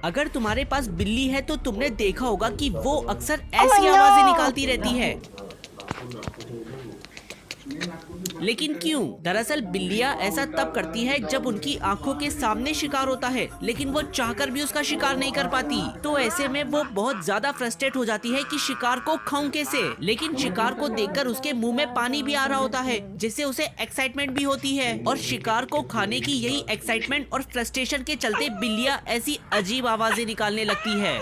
अगर तुम्हारे पास बिल्ली है तो तुमने देखा होगा कि वो अक्सर ऐसी आवाजें निकालती रहती है। लेकिन क्यों? दरअसल बिल्लियां ऐसा तब करती है जब उनकी आंखों के सामने शिकार होता है, लेकिन वो चाहकर भी उसका शिकार नहीं कर पाती। तो ऐसे में वो बहुत ज्यादा फ्रस्ट्रेट हो जाती है कि शिकार को खाऊं कैसे। लेकिन शिकार को देखकर उसके मुंह में पानी भी आ रहा होता है, जिससे उसे एक्साइटमेंट भी होती है। और शिकार को खाने की यही एक्साइटमेंट और फ्रस्ट्रेशन के चलते बिल्लियां ऐसी अजीब आवाजें निकालने लगती है।